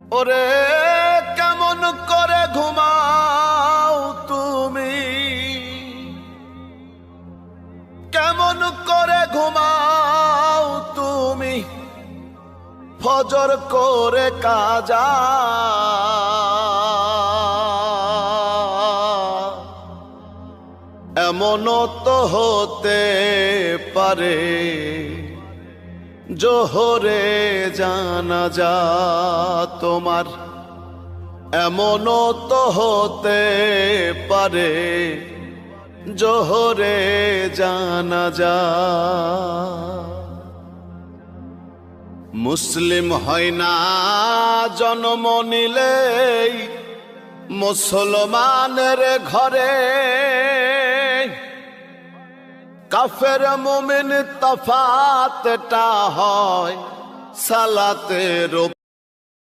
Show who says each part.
Speaker 1: ওরে কেমন করে ঘুমাও তুমি, কেমন করে ঘুমাও তুমি, ফজর করে কাজা। এমনও তো হতে পারে জোহরে জানাজা তোমার, এমনও তো হতে পারে জোহরে জানাজা। মুসলিম হয় না জন্ম নিলেই মুসলমানের ঘরে, কাফের মুমিন তফাতটা হয় সালাতের